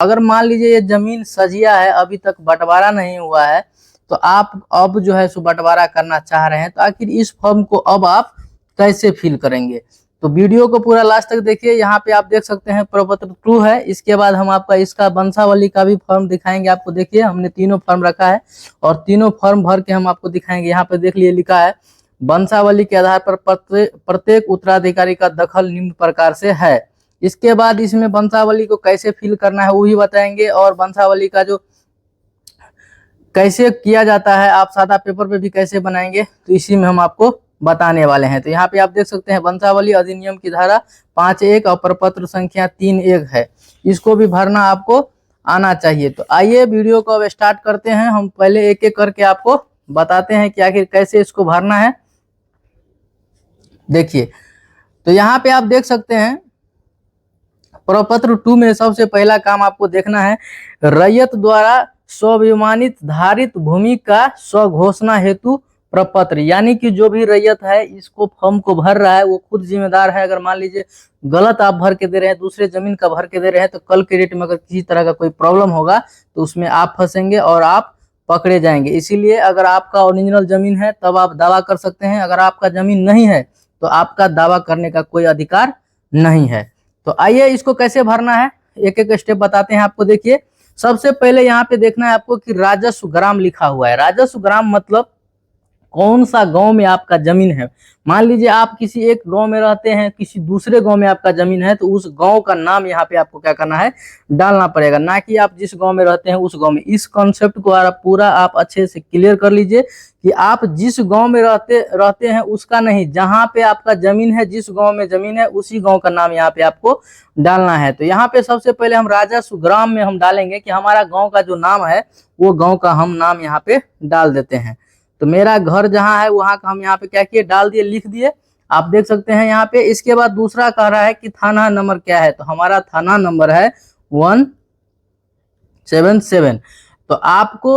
अगर मान लीजिए ये जमीन सजिया है, अभी तक बंटवारा नहीं हुआ है, तो आप अब जो है सो बंटवारा करना चाह रहे हैं, तो आखिर इस फॉर्म को अब आप कैसे फिल करेंगे? तो वीडियो को पूरा लास्ट तक देखिए। यहाँ पे आप देख सकते हैं प्रपत्र 2 है। इसके बाद हम आपका इसका वंशावली का भी फॉर्म दिखाएंगे आपको। देखिए हमने तीनों फॉर्म रखा है और तीनों फॉर्म भर के हम आपको दिखाएंगे। यहाँ पे देख लिए लिखा है वंशावली के आधार पर प्रत्येक उत्तराधिकारी का दखल निम्न प्रकार से है। इसके बाद इसमें वंशावली को कैसे फिल करना है वो भी बताएंगे, और वंशावली का जो कैसे किया जाता है आप सादा पेपर पे भी कैसे बनाएंगे, तो इसी में हम आपको बताने वाले हैं। तो यहाँ पे आप देख सकते हैं वंशावली अधिनियम की धारा 5(1) और प्रपत्र संख्या 3(1) है। इसको भी भरना आपको आना चाहिए। तो आइए वीडियो को अब स्टार्ट करते हैं। हम पहले एक एक करके आपको बताते हैं कि आखिर कैसे इसको भरना है। देखिए, तो यहाँ पे आप देख सकते हैं प्रपत्र 2 में सबसे पहला काम आपको देखना है, रैयत द्वारा स्वाभिमानित धारित भूमि का स्वघोषणा हेतु प्रपत्र। यानी कि जो भी रैयत है इसको फॉर्म को भर रहा है वो खुद जिम्मेदार है। अगर मान लीजिए गलत आप भर के दे रहे हैं, दूसरे जमीन का भर के दे रहे हैं, तो कल के डेट में अगर किसी तरह का कोई प्रॉब्लम होगा तो उसमें आप फंसेंगे और आप पकड़े जाएंगे। इसीलिए अगर आपका ओरिजिनल जमीन है तब आप दावा कर सकते हैं, अगर आपका जमीन नहीं है तो आपका दावा करने का कोई अधिकार नहीं है। तो आइए इसको कैसे भरना है, एक एक स्टेप बताते हैं आपको। देखिए, सबसे पहले यहाँ पे देखना है आपको कि राजस्व ग्राम लिखा हुआ है। राजस्व ग्राम मतलब कौन सा गांव में आपका जमीन है। मान लीजिए आप किसी एक गांव में रहते हैं, किसी दूसरे गांव में आपका जमीन है, तो उस गांव का नाम यहाँ पे आपको क्या करना है, डालना पड़ेगा, ना कि आप जिस गांव में रहते हैं उस गांव में। इस कॉन्सेप्ट को पूरा आप अच्छे से क्लियर कर लीजिए कि आप जिस गांव में रहते हैं उसका नहीं, जहां पे आपका जमीन है, जिस गांव में जमीन है उसी गांव का नाम यहाँ पे आपको डालना है। तो यहाँ पे सबसे पहले हम राजस्व ग्राम में हम डालेंगे कि हमारा गाँव का जो नाम है वो गाँव का हम नाम यहाँ पे डाल देते हैं। तो मेरा घर जहां है वहां का हम यहाँ पे क्या किए, डाल दिए, लिख दिए, आप देख सकते हैं यहाँ पे। इसके बाद दूसरा कह रहा है कि थाना नंबर क्या है, तो हमारा थाना नंबर है 177। तो आपको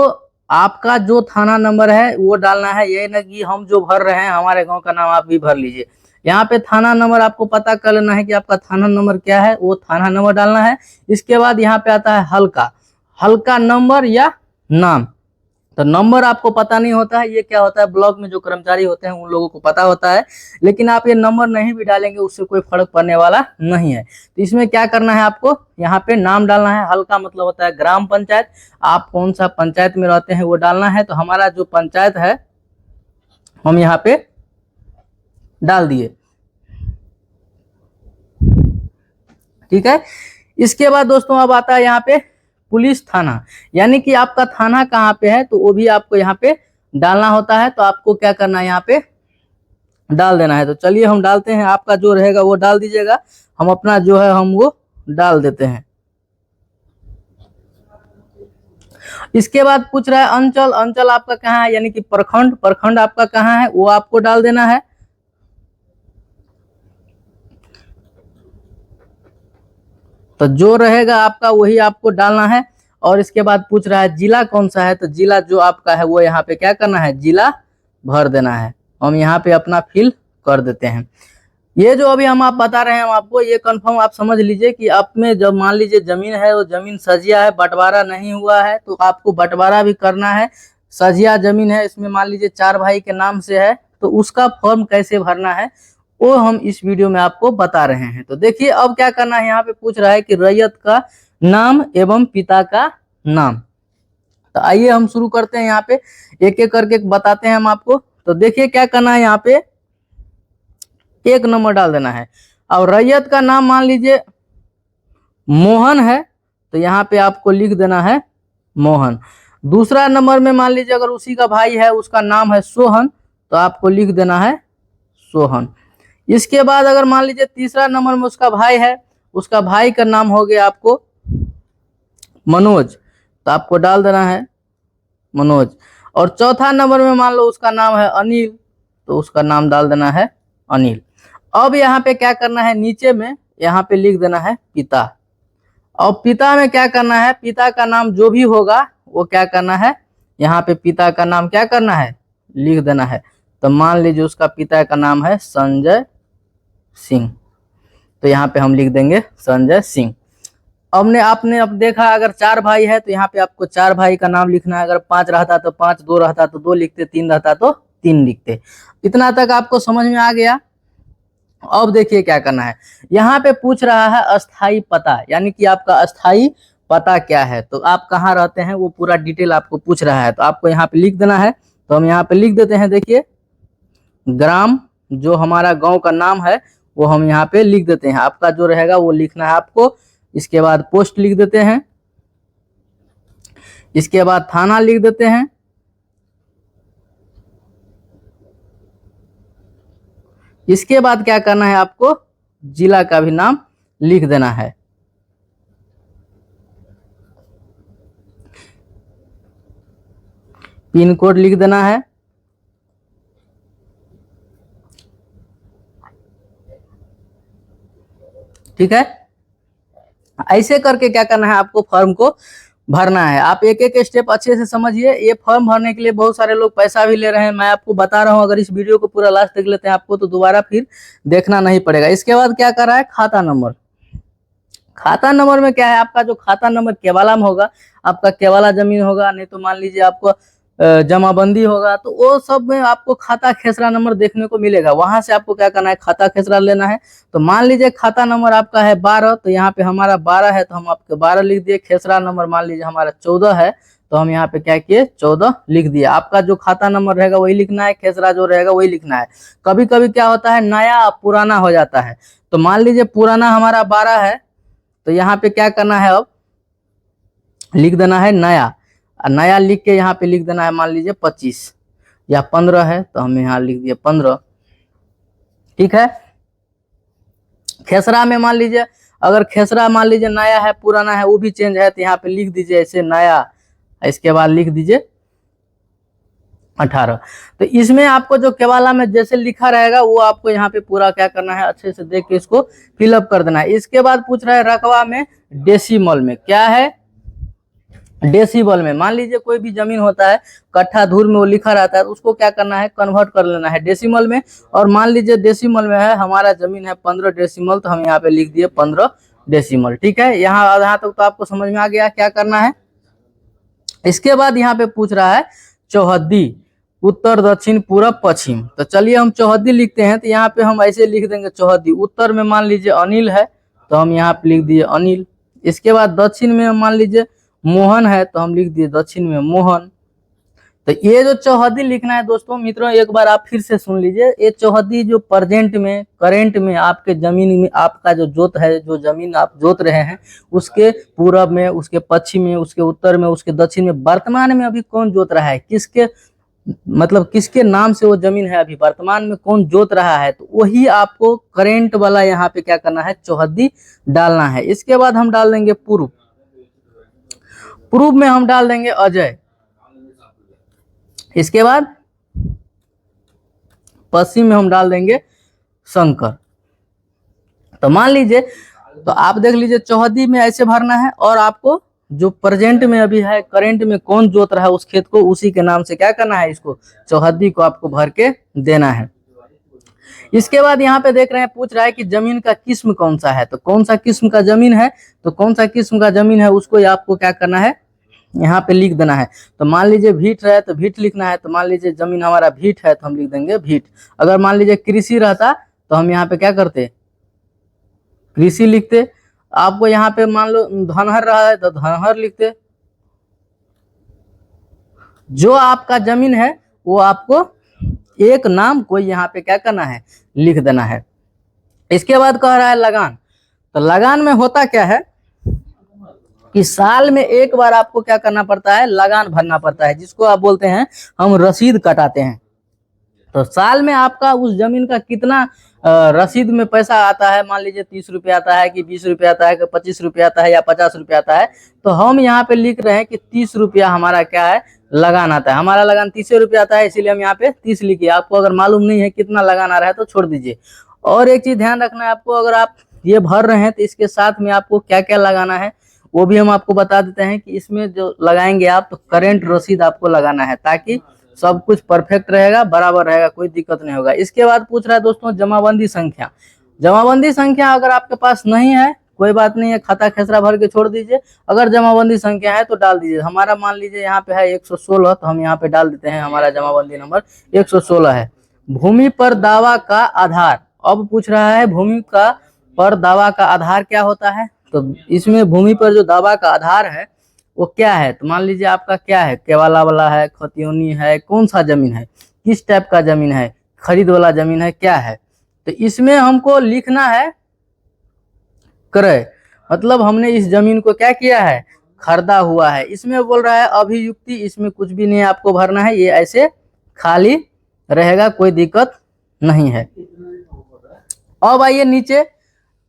आपका जो थाना नंबर है वो डालना है, ये ना कि हम जो भर रहे हैं हमारे गांव का नाम आप भी भर लीजिए। यहाँ पे थाना नंबर आपको पता कर लेना है कि आपका थाना नंबर क्या है, वो थाना नंबर डालना है। इसके बाद यहाँ पे आता है हल्का नंबर या नाम। तो नंबर आपको पता नहीं होता है, ये क्या होता है, ब्लॉक में जो कर्मचारी होते हैं उन लोगों को पता होता है, लेकिन आप ये नंबर नहीं भी डालेंगे उससे कोई फर्क पड़ने वाला नहीं है। तो इसमें क्या करना है, आपको यहाँ पे नाम डालना है। हल्का मतलब होता है ग्राम पंचायत, आप कौन सा पंचायत में रहते हैं वो डालना है। तो हमारा जो पंचायत है हम यहाँ पे डाल दिए, ठीक है। इसके बाद दोस्तों अब आता है यहाँ पे पुलिस थाना, यानी कि आपका थाना कहाँ पे है तो वो भी आपको यहाँ पे डालना होता है। तो आपको क्या करना है, यहाँ पे डाल देना है। तो चलिए हम डालते हैं, आपका जो रहेगा वो डाल दीजिएगा, हम अपना जो है हम वो डाल देते हैं। इसके बाद पूछ रहा है अंचल आपका कहाँ है, यानी कि प्रखंड आपका कहाँ है वो आपको डाल देना है। तो जो रहेगा आपका वही आपको डालना है। और इसके बाद पूछ रहा है जिला कौन सा है, तो जिला जो आपका है वो यहाँ पे क्या करना है, जिला भर देना है। हम यहाँ पे अपना फिल कर देते हैं। ये जो अभी हम आप बता रहे हैं हम आपको, ये कंफर्म आप समझ लीजिए कि आप में जब मान लीजिए जमीन है वो जमीन सजिया है, बंटवारा नहीं हुआ है, तो आपको बंटवारा भी करना है। सजिया जमीन है, इसमें मान लीजिए 4 भाई के नाम से है, तो उसका फॉर्म कैसे भरना है वो हम इस वीडियो में आपको बता रहे हैं। तो देखिए अब क्या करना है, यहाँ पे पूछ रहा है कि रैयत का नाम एवं पिता का नाम। तो आइए हम शुरू करते हैं, यहाँ पे एक एक करके बताते हैं हम आपको। तो देखिए क्या करना है, यहाँ पे 1 नंबर डाल देना है। और रैयत का नाम मान लीजिए मोहन है, तो यहाँ पे आपको लिख देना है मोहन। दूसरा नंबर में मान लीजिए अगर उसी का भाई है उसका नाम है सोहन, तो आपको लिख देना है सोहन। इसके बाद अगर मान लीजिए तीसरा नंबर में उसका भाई है, उसका भाई का नाम हो गया आपको मनोज, तो आपको डाल देना है मनोज। और चौथा नंबर में मान लो उसका नाम है अनिल, तो उसका नाम डाल देना है अनिल। अब यहाँ पे क्या करना है, नीचे में यहाँ पे लिख देना है पिता। और पिता में क्या करना है, पिता का नाम जो भी होगा वो क्या करना है, यहाँ पे पिता का नाम क्या करना है, लिख देना है। तो मान लीजिए उसका पिता का नाम है संजय सिंह, तो यहाँ पे हम लिख देंगे संजय सिंह। हमने आपने अब देखा अगर 4 भाई है तो यहाँ पे आपको 4 भाई का नाम लिखना है। अगर 5 रहता तो 5, 2 रहता तो 2 लिखते, 3 रहता तो 3 लिखते। इतना तक आपको समझ में आ गया। अब देखिए क्या करना है, यहाँ पे पूछ रहा है अस्थाई पता, यानी कि आपका अस्थाई पता क्या है, तो आप कहाँ रहते हैं वो पूरा डिटेल आपको पूछ रहा है। तो आपको यहाँ पे लिख देना है। तो हम यहाँ पे लिख देते हैं, देखिए ग्राम, जो हमारा गांव का नाम है वो हम यहाँ पे लिख देते हैं। आपका जो रहेगा वो लिखना है आपको। इसके बाद पोस्ट लिख देते हैं। इसके बाद थाना लिख देते हैं। इसके बाद क्या करना है, आपको जिला का भी नाम लिख देना है। पिन कोड लिख देना है। ठीक है, ऐसे करके क्या करना है, आपको फॉर्म को भरना है। आप एक एक स्टेप अच्छे से समझिए। ये फॉर्म भरने के लिए बहुत सारे लोग पैसा भी ले रहे हैं, मैं आपको बता रहा हूं। अगर इस वीडियो को पूरा लास्ट देख लेते हैं आपको तो दोबारा फिर देखना नहीं पड़ेगा। इसके बाद क्या कर रहा है, खाता नंबर। खाता नंबर में क्या है, आपका जो खाता नंबर केवाला में होगा, आपका केवाला जमीन होगा, नहीं तो मान लीजिए आपको जमाबंदी होगा, तो वो सब में आपको खाता खेसरा नंबर देखने को मिलेगा। वहां से आपको क्या करना है, खाता खेसरा लेना है। तो मान लीजिए खाता नंबर आपका है 12, तो यहाँ पे हमारा 12 है तो हम आपके 12 लिख दिए। खेसरा नंबर मान लीजिए हमारा 14 है तो हम यहाँ पे क्या किए, 14 लिख दिए। आपका जो खाता नंबर रहेगा वही लिखना है, खेसरा जो रहेगा वही लिखना है। कभी कभी क्या होता है, नया पुराना हो जाता है। तो मान लीजिए पुराना हमारा 12 है तो यहाँ पे क्या करना है, अब लिख देना है नया। नया लिख के यहाँ पे लिख देना है, मान लीजिए 25 या 15 है तो हम यहाँ लिख दिए 15। ठीक है, खेसरा में मान लीजिए, अगर खेसरा मान लीजिए नया है पुराना है वो भी चेंज है, तो यहाँ पे लिख दीजिए ऐसे नया, इसके बाद लिख दीजिए 18। तो इसमें आपको जो केवाला में जैसे लिखा रहेगा वो आपको यहाँ पे पूरा क्या करना है, अच्छे से देख के इसको फिलअप कर देना है। इसके बाद पूछ रहा है रकबा में डेसिमल में, क्या है डेसिमल में। मान लीजिए कोई भी जमीन होता है कट्ठा धूर में वो लिखा रहता है, तो उसको क्या करना है, कन्वर्ट कर लेना है डेसिमल में। और मान लीजिए डेसिमल में है, हमारा जमीन है 15 डेसिमल, तो हम यहाँ पे लिख दिए 15 डेसिमल। ठीक है, यहाँ तक तो आपको समझ में आ गया क्या करना है। इसके बाद यहाँ पे पूछ रहा है चौहद्दी, उत्तर दक्षिण पूरब पश्चिम। तो चलिए हम चौहद्दी लिखते हैं। तो यहाँ पे हम ऐसे लिख देंगे चौहद्दी। उत्तर में मान लीजिए अनिल है तो हम यहाँ पे लिख दिए अनिल। इसके बाद दक्षिण में मान लीजिए मोहन है तो हम लिख दिए दक्षिण में मोहन। तो ये जो चौहद्दी लिखना है दोस्तों मित्रों, एक बार आप फिर से सुन लीजिए। ये चौहद्दी जो प्रेजेंट में करेंट में आपके जमीन में आपका जो जोत है, जो जमीन आप जोत रहे हैं, उसके पूरब में, उसके पश्चिम में, उसके उत्तर में, उसके दक्षिण में, वर्तमान में अभी कौन जोत रहा है, किसके मतलब किसके नाम से वो जमीन है, अभी वर्तमान में कौन जोत रहा है, तो वही आपको करेंट वाला यहाँ पे क्या करना है, चौहद्दी डालना है। इसके बाद हम डाल देंगे पूर्व। पूर्व में हम डाल देंगे अजय। इसके बाद पश्चिम में हम डाल देंगे शंकर। तो मान लीजिए, तो आप देख लीजिए चौहद्दी में ऐसे भरना है, और आपको जो प्रेजेंट में अभी है, करंट में कौन जोत रहा है उस खेत को, उसी के नाम से क्या करना है, इसको चौहद्दी को आपको भर के देना है। इसके बाद यहाँ पे देख रहे हैं पूछ रहा है कि जमीन का किस्म कौन सा है। तो कौन सा किस्म का जमीन है, तो कौन सा किस्म का जमीन है उसको आपको क्या करना है, यहाँ पे लिख देना है। तो मान लीजिए भीट है तो भीट लिखना है। तो मान लीजिए जमीन हमारा भीट है तो हम लिख देंगे भीट। अगर मान लीजिए कृषि रहता तो हम यहाँ पे क्या करते, कृषि लिखते। आपको यहाँ पे मान लो धनहर रहा है तो धनहर लिखते। जो आपका जमीन है वो आपको एक नाम कोई यहाँ पे क्या करना है, लिख देना है। इसके बाद कह रहा है लगान। तो लगान में होता क्या है कि साल में एक बार आपको क्या करना पड़ता है, लगान भरना पड़ता है, जिसको आप बोलते हैं हम रसीद कटाते हैं। तो साल में आपका उस जमीन का कितना रसीद में पैसा आता है, मान लीजिए 30 रुपये आता है कि 20 रुपये आता है कि 25 रुपये आता है या 50 रुपये आता है। तो हम यहाँ पे लिख रहे हैं कि 30 रुपया हमारा क्या है, लगान आता है। हमारा लगान 30 रुपये आता है, इसीलिए हम यहाँ पे 30 लिखिए। आपको अगर मालूम नहीं है कितना लगान आ रहा है तो छोड़ दीजिए। और एक चीज ध्यान रखना है आपको, अगर आप ये भर रहे हैं तो इसके साथ में आपको क्या क्या लगाना है वो भी हम आपको बता देते हैं कि इसमें जो लगाएंगे आप, तो करेंट रसीद आपको लगाना है, ताकि सब कुछ परफेक्ट रहेगा, बराबर रहेगा, कोई दिक्कत नहीं होगा। इसके बाद पूछ रहा है दोस्तों जमाबंदी संख्या। जमाबंदी संख्या अगर आपके पास नहीं है कोई बात नहीं है, खाता खेसरा भर के छोड़ दीजिए। अगर जमाबंदी संख्या है तो डाल दीजिए। हमारा मान लीजिए यहाँ पे है 116, तो हम यहाँ पे डाल देते हैं हमारा जमाबंदी नंबर 116 है। भूमि पर दावा का आधार, अब पूछ रहा है भूमि का पर दावा का आधार क्या होता है। तो इसमें भूमि पर जो दावा का आधार है वो क्या है, तो मान लीजिए आपका क्या है, केवाला वाला है, खतियोनी है, कौन सा जमीन है, किस टाइप का जमीन है, खरीद वाला जमीन है, क्या है। तो इसमें हमको लिखना है क्रय, मतलब हमने इस जमीन को क्या किया है, खरीदा हुआ है। इसमें बोल रहा है अभियुक्ति, इसमें कुछ भी नहीं आपको भरना है, ये ऐसे खाली रहेगा, कोई दिक्कत नहीं है। अब आइए नीचे,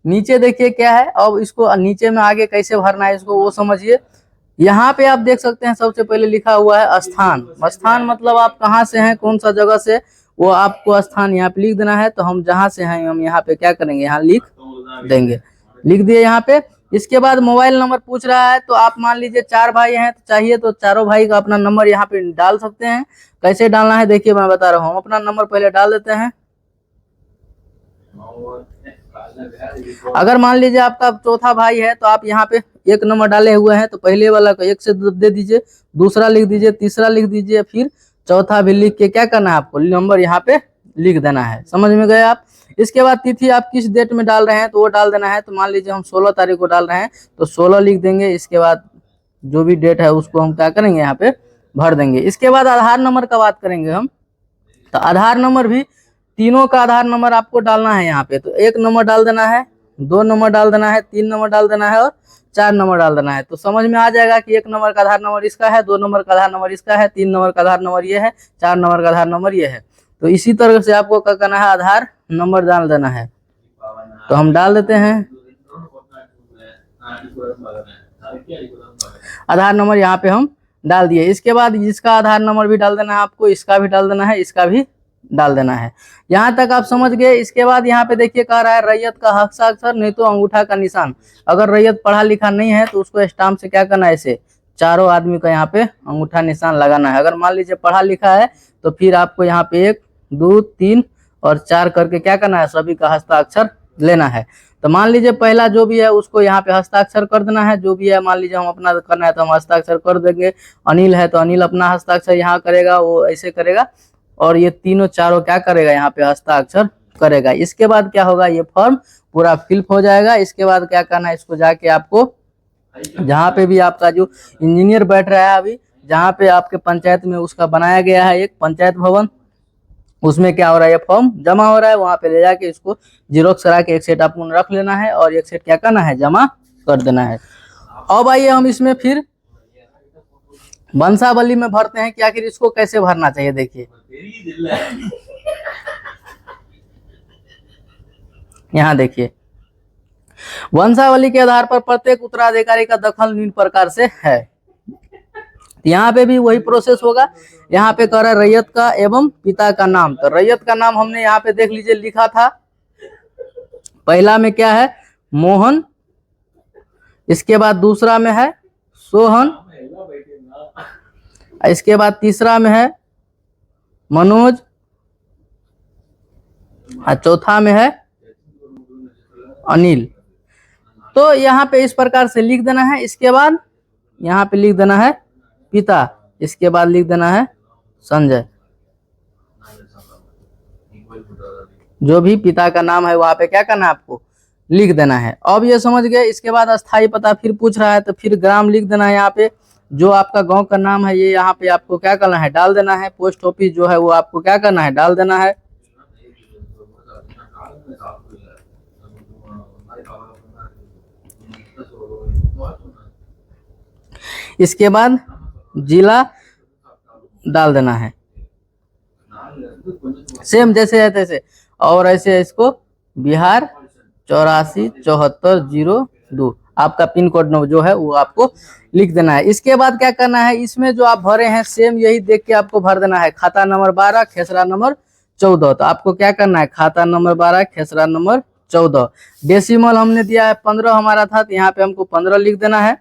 नीचे देखिए क्या है। अब इसको नीचे में आगे कैसे भरना है इसको वो समझिए। यहाँ पे आप देख सकते हैं सबसे पहले लिखा हुआ है स्थान। स्थान मतलब आप कहाँ से हैं, कौन सा जगह से, वो आपको स्थान यहाँ पे लिख देना है। तो हम जहाँ से हैं हम यहाँ पे क्या करेंगे, यहाँ लिख देंगे, लिख दिए यहाँ पे। इसके बाद मोबाइल नंबर पूछ रहा है, तो आप मान लीजिए 4 भाई हैं तो चाहिए तो चारों भाई का अपना नंबर यहाँ पे डाल सकते हैं। कैसे डालना है देखिए मैं बता रहा हूँ। हम अपना नंबर पहले डाल देते हैं। अगर मान लीजिए आपका चौथा भाई है तो आप यहाँ पे 1 नंबर डाले हुए हैं, तो पहले वाला को 1 से दे दीजिए, दूसरा लिख दीजिए, तीसरा लिख दीजिए, फिर चौथा भी लिख के क्या करना है, आपको नंबर यहाँ पे लिख देना है। समझ में गए आप। इसके बाद तिथि आप किस डेट में डाल रहे हैं तो वो डाल देना है। तो मान लीजिए हम 16 तारीख को डाल रहे हैं तो 16 लिख देंगे। इसके बाद जो भी डेट है उसको हम क्या करेंगे, यहाँ पे भर देंगे। इसके बाद आधार नंबर का बात करेंगे हम। तो आधार नंबर भी तीनों का आधार नंबर आपको डालना है यहाँ पे। तो 1 नंबर डाल देना है, 2 नंबर डाल देना है, 3 नंबर डाल देना है और 4 नंबर डाल देना है। तो समझ में आ जाएगा कि 1 नंबर का आधार नंबर इसका है, 2 नंबर का आधार नंबर इसका है, 3 नंबर का आधार नंबर ये है, 4 नंबर का आधार नंबर ये है। तो इसी तरह से आपको क्या करना है, आधार नंबर डाल देना है। तो हम डाल देते हैं आधार नंबर यहाँ पे हम डाल दिए। इसके बाद इसका आधार नंबर भी डाल देना है आपको, इसका भी डाल देना है, इसका भी डाल देना है। यहाँ तक आप समझ गए। इसके बाद यहाँ पे देखिए कह रहा है रैयत का हस्ताक्षर नहीं तो अंगूठा का निशान। अगर रैयत पढ़ा लिखा नहीं है तो उसको स्टाम्प से क्या करना है, ऐसे चारों आदमी का यहाँ पे अंगूठा निशान लगाना है। अगर मान लीजिए पढ़ा लिखा है तो फिर आपको यहाँ पे 1, 2, 3 और 4 करके क्या करना है, सभी का हस्ताक्षर लेना है। तो मान लीजिए पहला जो भी है उसको यहाँ पे हस्ताक्षर कर देना है। जो भी है मान लीजिए हम अपना करना है तो हम हस्ताक्षर कर देंगे। अनिल है तो अनिल अपना हस्ताक्षर यहाँ करेगा, वो ऐसे करेगा, और ये तीनों चारों क्या करेगा, यहाँ पे हस्ताक्षर करेगा। इसके बाद क्या होगा, ये फॉर्म पूरा फिल हो जाएगा। इसके बाद क्या करना है, इसको जाके आपको जहाँ पे भी आपका जो इंजीनियर बैठ रहा है अभी, जहाँ पे आपके पंचायत में उसका बनाया गया है एक पंचायत भवन, उसमें क्या हो रहा है, ये फॉर्म जमा हो रहा है, वहां पे ले जाके इसको जीरोक्स करा के 1 सेट आपको रख लेना है और 1 सेट क्या करना है, जमा कर देना है। अब आइए हम इसमें फिर वंशावली में भरते हैं कि आखिर इसको कैसे भरना चाहिए। देखिए यहाँ देखिए, वंशावली के आधार पर प्रत्येक उत्तराधिकारी का दखल निम्न प्रकार से है। यहाँ पे भी वही प्रोसेस होगा। यहाँ पे कह रहा है रैयत का एवं पिता का नाम। तो रैयत का नाम हमने यहाँ पे देख लीजिए लिखा था। पहला में क्या है, मोहन, इसके बाद दूसरा में है सोहन, इसके बाद तीसरा में है मनोज, और चौथा में है अनिल। तो यहाँ पे इस प्रकार से लिख देना है। इसके बाद यहाँ पे लिख देना है पिता, इसके बाद लिख देना है संजय। जो भी पिता का नाम है वहां पे क्या करना है, आपको लिख देना है। अब ये समझ गए। इसके बाद अस्थाई पता फिर पूछ रहा है तो फिर ग्राम लिख देना है। यहाँ पे जो आपका गांव का नाम है ये यहाँ पे आपको क्या करना है, डाल देना है। पोस्ट ऑफिस जो है वो आपको क्या करना है, डाल देना है। इसके बाद जिला डाल देना है, सेम जैसे है तैसे। और ऐसे इसको बिहार 847402 आपका पिन कोड जो है वो आपको लिख देना है। इसके बाद क्या करना है, इसमें जो आप भरे हैं सेम यही देख के आपको भर देना है। खाता नंबर 12 खेसरा नंबर 14। तो आपको क्या करना है, खाता नंबर 12 खेसरा नंबर 14। डेसिमल हमने दिया है 15 हमारा था, तो यहाँ पे हमको 15 लिख देना है।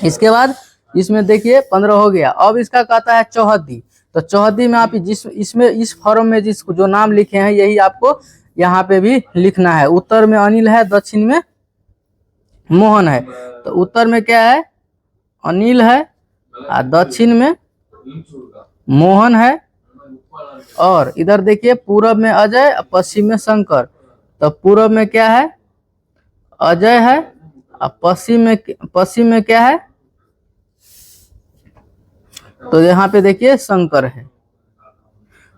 इसके बाद इसमें देखिए 15 हो गया। अब इसका कहता है चौहद्दी। तो चौहद्दी में आप इसमें इस फॉर्म में जिस जो नाम लिखे हैं यही आपको यहाँ पे भी लिखना है। उत्तर में अनिल है, दक्षिण में मोहन है। तो उत्तर में क्या है? अनिल है, और दक्षिण में मोहन है, और इधर देखिए पूरब में अजय, पश्चिम में शंकर। तो पूरब में क्या है? अजय है, और पश्चिम में क्या है? तो यहाँ पे देखिए शंकर है।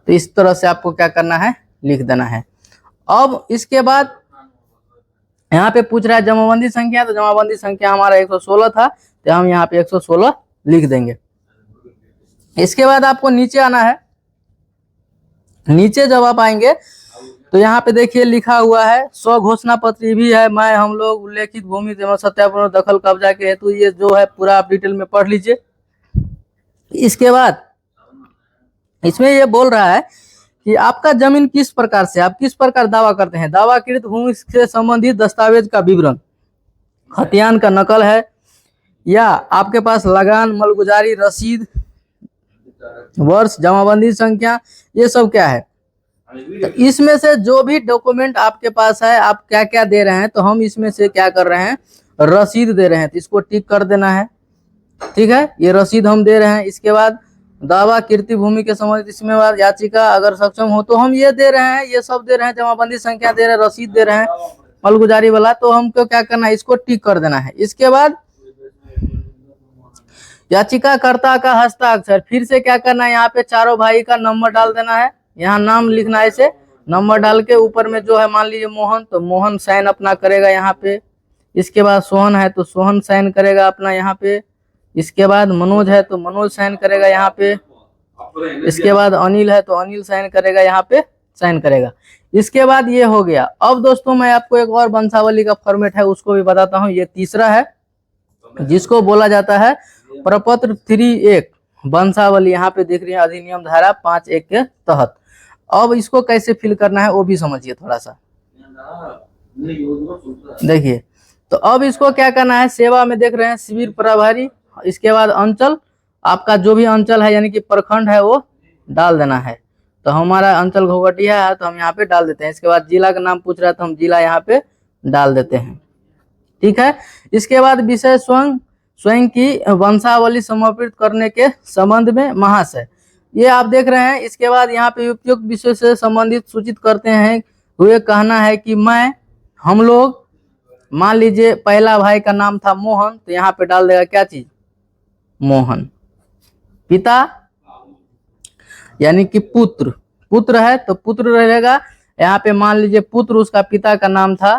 तो इस तरह से आपको क्या करना है? लिख देना है। अब इसके बाद यहाँ पे पूछ रहा है जमाबंदी संख्या, तो जमाबंदी संख्या हमारा 116 था, तो हम यहाँ पे 116 लिख देंगे। इसके बाद आपको नीचे आना है। नीचे जब आप आएंगे तो यहाँ पे देखिए लिखा हुआ है स्व घोषणा पत्र भी है, मैं हम लोग उल्लेखित भूमि एवं सत्यापन दखल कब्जा के हेतु, ये जो है पूरा आप डिटेल में पढ़ लीजिए। इसके बाद इसमें ये बोल रहा है कि आपका जमीन किस प्रकार से, आप किस प्रकार दावा करते हैं। दावाकृत भूमि से संबंधित दस्तावेज का विवरण, खतियान का नकल है, या आपके पास लगान, मलगुजारी, रसीद, वर्ष, जमाबंदी संख्या, ये सब क्या है। तो इसमें से जो भी डॉक्यूमेंट आपके पास है, आप क्या क्या दे रहे हैं, तो हम इसमें से क्या कर रहे हैं? रसीद दे रहे हैं, तो इसको टिक कर देना है। ठीक है, ये रसीद हम दे रहे हैं। इसके बाद दावा कीर्ति भूमि के संबंधित इसमें बाद याचिका अगर सक्षम हो तो हम ये दे रहे हैं, ये सब दे रहे हैं, जमाबंदी संख्या दे रहे हैं, रसीद दे रहे हैं, मलगुजारी वाला, तो हमको क्या करना है? इसको टिक कर देना है। इसके बाद याचिकाकर्ता का हस्ताक्षर, फिर से क्या करना है? यहाँ पे चारों भाई का नंबर डाल देना है, यहाँ नाम लिखना है, ऐसे नंबर डाल के ऊपर में जो है मान लीजिए मोहन, तो मोहन साइन अपना करेगा यहाँ पे। इसके बाद सोहन है तो सोहन साइन करेगा अपना यहाँ पे। इसके बाद मनोज है तो मनोज साइन करेगा यहाँ पे। इसके बाद अनिल है तो अनिल साइन करेगा यहाँ पे, साइन करेगा। इसके बाद ये हो गया। अब दोस्तों मैं आपको एक और वंशावली का फॉर्मेट है उसको भी बताता हूँ। ये तीसरा है जिसको बोला जाता है प्रपत्र 3(1) वंशावली। यहाँ पे देख रहे हैं अधिनियम धारा 5(1) के तहत। अब इसको कैसे फिल करना है वो भी समझिए थोड़ा सा, देखिए। तो अब इसको क्या करना है? सेवा में देख रहे हैं शिविर प्रभारी, इसके बाद अंचल, आपका जो भी अंचल है यानी कि प्रखंड है वो डाल देना है। तो हमारा अंचल घोघटिया है तो हम यहाँ पे डाल देते हैं। इसके बाद जिला का नाम पूछ रहा है तो हम जिला यहाँ पे डाल देते हैं। ठीक है, इसके बाद विषय स्वयं की वंशावली समर्पित करने के संबंध में महाशय, ये आप देख रहे हैं। इसके बाद यहाँ पे उपयुक्त विषय से संबंधित सूचित करते हैं हुए कहना है कि मैं, हम लोग, मान लीजिए पहला भाई का नाम था मोहन, तो यहाँ पे डाल देगा क्या चीज? मोहन। पिता यानी कि पुत्र, पुत्र है तो पुत्र रहेगा यहाँ पे, मान लीजिए पुत्र, उसका पिता का नाम था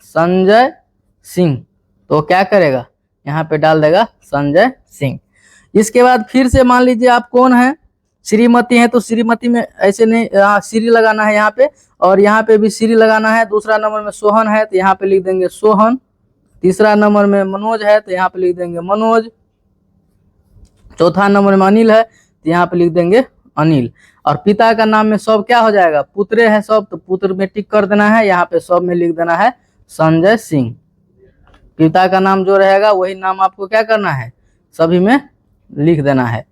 संजय सिंह, तो क्या करेगा? यहाँ पे डाल देगा संजय सिंह। इसके बाद फिर से मान लीजिए आप कौन है? श्रीमती है, तो श्रीमती में ऐसे नहीं, श्री लगाना है यहाँ पे, और यहाँ पे भी श्री लगाना है। दूसरा नंबर में सोहन है तो यहाँ पे लिख देंगे सोहन। तीसरा नंबर में मनोज है तो यहाँ पे लिख देंगे मनोज। चौथा नंबर में अनिल है तो यहाँ पे लिख देंगे अनिल। और पिता का नाम में सब क्या हो जाएगा? पुत्रे है सब, तो पुत्र में टिक कर देना है। यहाँ पे सब में लिख देना है संजय सिंह। पिता का नाम जो रहेगा वही नाम आपको क्या करना है? सभी में लिख देना है,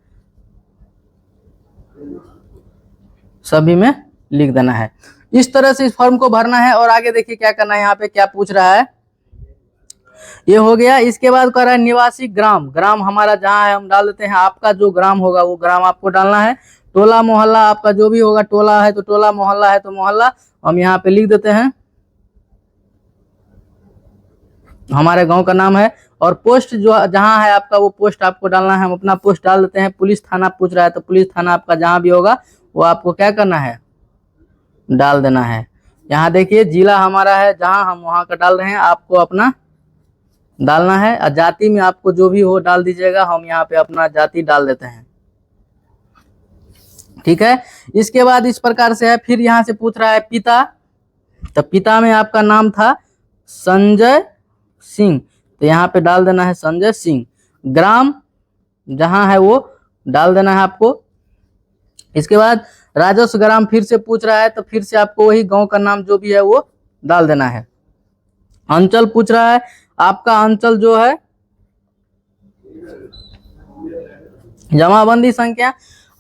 सभी में लिख देना है। इस तरह से इस फॉर्म को भरना है। और आगे देखिए क्या करना है, यहाँ पे क्या पूछ रहा है, ये हो गया। इसके बाद कह रहा है निवासी ग्राम, ग्राम हमारा जहाँ है हम डाल देते हैं। आपका जो ग्राम होगा वो ग्राम आपको डालना है। टोला मोहल्ला आपका जो भी होगा, टोला है तो टोला, मोहल्ला है तो मोहल्ला, हम यहाँ पे लिख देते हैं हमारे गांव का नाम है। और पोस्ट जो जहाँ है आपका वो पोस्ट आपको डालना है, हम अपना पोस्ट डाल देते हैं। पुलिस थाना पूछ रहा है तो पुलिस थाना आपका जहाँ भी होगा वो आपको क्या करना है? डाल देना है। यहाँ देखिए जिला हमारा है जहाँ, हम वहाँ का डाल रहे हैं, आपको अपना डालना है। और जाति में आपको जो भी हो डाल दीजिएगा, हम यहाँ पे अपना जाति डाल देते हैं। ठीक है, इसके बाद इस प्रकार से है। फिर यहाँ से पूछ रहा है पिता, तो पिता में आपका नाम था संजय सिंह, तो यहाँ पे डाल देना है संजय सिंह। ग्राम जहाँ है वो डाल देना है आपको। इसके बाद राजस्व ग्राम फिर से पूछ रहा है तो फिर से आपको वही गांव का नाम जो भी है वो डाल देना है। अंचल पूछ रहा है, आपका अंचल जो है, जमाबंदी संख्या,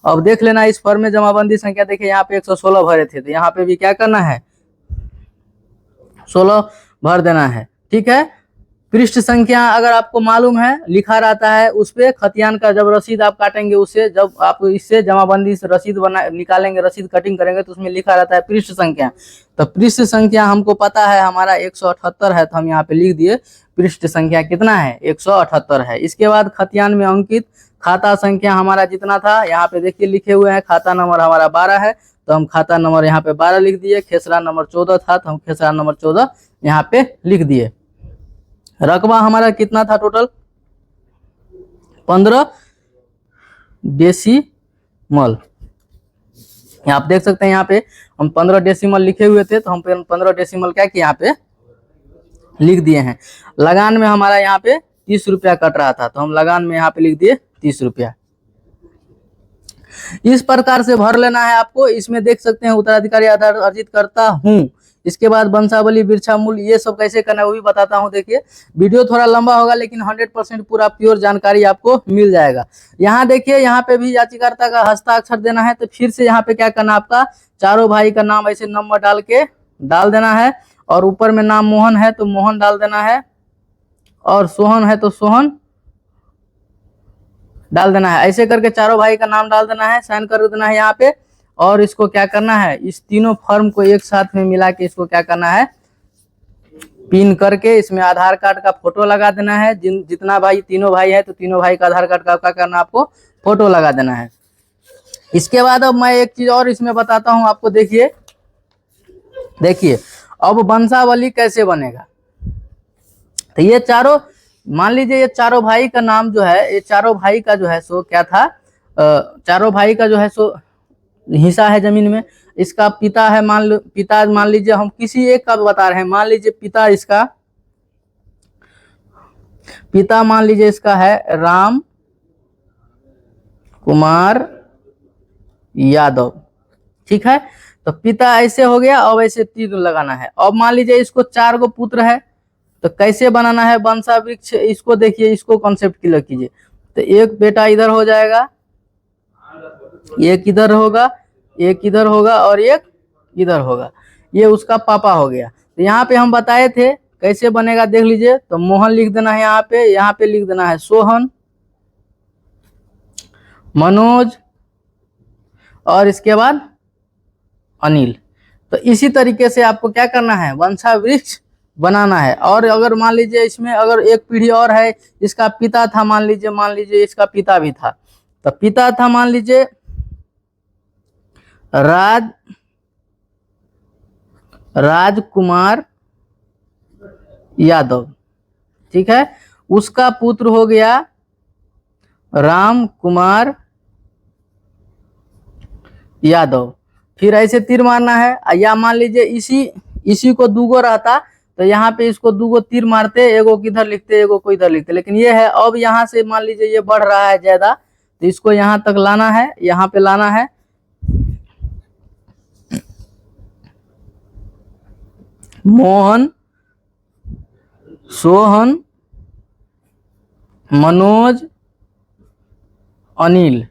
अब देख लेना इस फॉर्म में जमाबंदी संख्या। देखिए यहाँ पे 116 भरे थे तो यहाँ पे भी क्या करना है? 16 भर देना है। ठीक है, पृष्ठ संख्या अगर आपको मालूम है लिखा रहता है उस पे, खतियान का जब रसीद आप काटेंगे उससे, जब आप इससे जमाबंदी से रसीद बना निकालेंगे, रसीद कटिंग करेंगे तो उसमें लिखा रहता है पृष्ठ संख्या। तो पृष्ठ संख्या हमको पता है हमारा 178 है, तो हम यहाँ पे लिख दिए पृष्ठ संख्या कितना है, 178 है। इसके बाद खतियान में अंकित खाता संख्या हमारा जितना था यहाँ पे देखिए लिखे हुए हैं, खाता नंबर हमारा 12 है तो हम खाता नंबर यहाँ पे 12 लिख दिए। खेसरा नंबर 14 था तो हम खेसरा नंबर 14 यहाँ पे लिख दिए। रकबा हमारा कितना था टोटल, 15 डेसिमल। आप देख सकते हैं यहाँ पे हम 15 डेसिमल लिखे हुए थे तो हम 15 डेसिमल क्या कि यहाँ पे लिख दिए हैं। लगान में हमारा यहाँ पे 30 रुपया कट रहा था तो हम लगान में यहाँ पे लिख दिए 30 रुपया। इस प्रकार से भर लेना है आपको। इसमें देख सकते हैं उत्तराधिकारी आधार अर्जित करता हूँ, इसके बाद वंशावली, बिरछा मूल्य, ये सब कैसे करना है वो भी बताता हूँ। देखिए वीडियो थोड़ा लंबा होगा लेकिन 100% पूरा प्योर जानकारी आपको मिल जाएगा। यहाँ देखिए यहाँ पे भी याचिकाकर्ता का हस्ताक्षर देना है तो फिर से यहाँ पे क्या करना, आपका चारों भाई का नाम ऐसे नंबर डाल के डाल देना है, और ऊपर में नाम मोहन है तो मोहन डाल देना है, और सोहन है तो सोहन डाल देना है। ऐसे करके चारों भाई का नाम डाल देना है, साइन कर देना है यहाँ पे। और इसको क्या करना है, इस तीनों फॉर्म को एक साथ में मिला के इसको क्या करना है, पिन करके इसमें आधार कार्ड का फोटो लगा देना है। जितना भाई, तीनों भाई है तो तीनों भाई का आधार कार्ड का क्या करना, आपको फोटो लगा देना है। इसके बाद अब मैं एक चीज और इसमें बताता हूँ आपको। देखिए अब वंशावली कैसे बनेगा। तो ये चारों, मान लीजिए ये चारों भाई का नाम जो है, ये चारों भाई का जो है सो क्या था, चारों भाई का जो है सो हिस्सा है जमीन में। इसका पिता है, पिता मान लीजिए हम किसी एक का बता रहे हैं, मान लीजिए पिता इसका, पिता मान लीजिए इसका है राम कुमार यादव, ठीक है। तो पिता ऐसे हो गया, अब ऐसे तीर लगाना है। अब मान लीजिए इसको 4 गो पुत्र है तो कैसे बनाना है वंशावृक्ष, इसको देखिए, इसको कॉन्सेप्ट क्लियर कीजिए। तो एक बेटा इधर हो जाएगा, एक इधर होगा, एक इधर होगा और एक इधर होगा, ये उसका पापा हो गया। तो यहाँ पे हम बताए थे कैसे बनेगा, देख लीजिए। तो मोहन लिख देना है यहाँ पे लिख देना है सोहन, मनोज और इसके बाद अनिल। तो इसी तरीके से आपको क्या करना है, वंशावृक्ष बनाना है। और अगर मान लीजिए इसमें अगर एक पीढ़ी और है, इसका पिता था, मान लीजिए इसका पिता भी था, तो पिता था मान लीजिए राजकुमार यादव, ठीक है। उसका पुत्र हो गया राम कुमार यादव। फिर ऐसे तीर मारना है, या मान लीजिए इसी को दूगो रहता तो यहाँ पे इसको दूगो तीर मारते, एगो किधर लिखते एगो को इधर लिखते। लेकिन ये है अब यहाँ से मान लीजिए ये बढ़ रहा है ज्यादा, तो इसको यहाँ तक लाना है, यहाँ पे लाना है। मोहन, सोहन, मनोज, अनिल,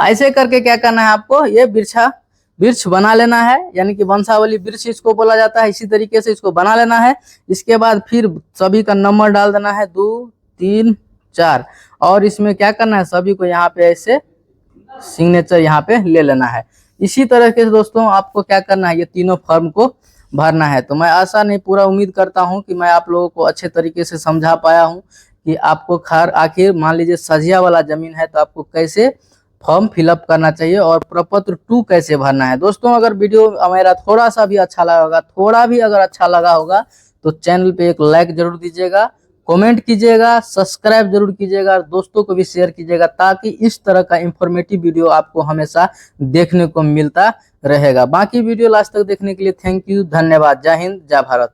ऐसे करके क्या करना है आपको, ये वृक्ष बना लेना है, यानी कि वंशावली वृक्ष इसको बोला जाता है। इसी तरीके से इसको बना लेना है। इसके बाद फिर सभी का नंबर डाल देना है, 2 3 4, और इसमें क्या करना है, सभी को यहाँ पे ऐसे सिग्नेचर यहाँ पे ले लेना है। इसी तरह के दोस्तों आपको क्या करना है, ये तीनों फॉर्म को भरना है। तो मैं आशा नहीं पूरा उम्मीद करता हूँ कि मैं आप लोगों को अच्छे तरीके से समझा पाया हूँ कि आपको आखिर मान लीजिए सजिया वाला जमीन है तो आपको कैसे फॉर्म फिलअप करना चाहिए और प्रपत्र 2 कैसे भरना है। दोस्तों अगर वीडियो मेरा थोड़ा सा भी अच्छा लगा होगा, थोड़ा भी अगर अच्छा लगा होगा तो चैनल पे एक लाइक जरूर दीजिएगा, कमेंट कीजिएगा, सब्सक्राइब जरूर कीजिएगा और दोस्तों को भी शेयर कीजिएगा, ताकि इस तरह का इंफॉर्मेटिव वीडियो आपको हमेशा देखने को मिलता रहेगा। बाकी वीडियो लास्ट तक देखने के लिए थैंक यू, धन्यवाद। जय हिंद, जय भारत।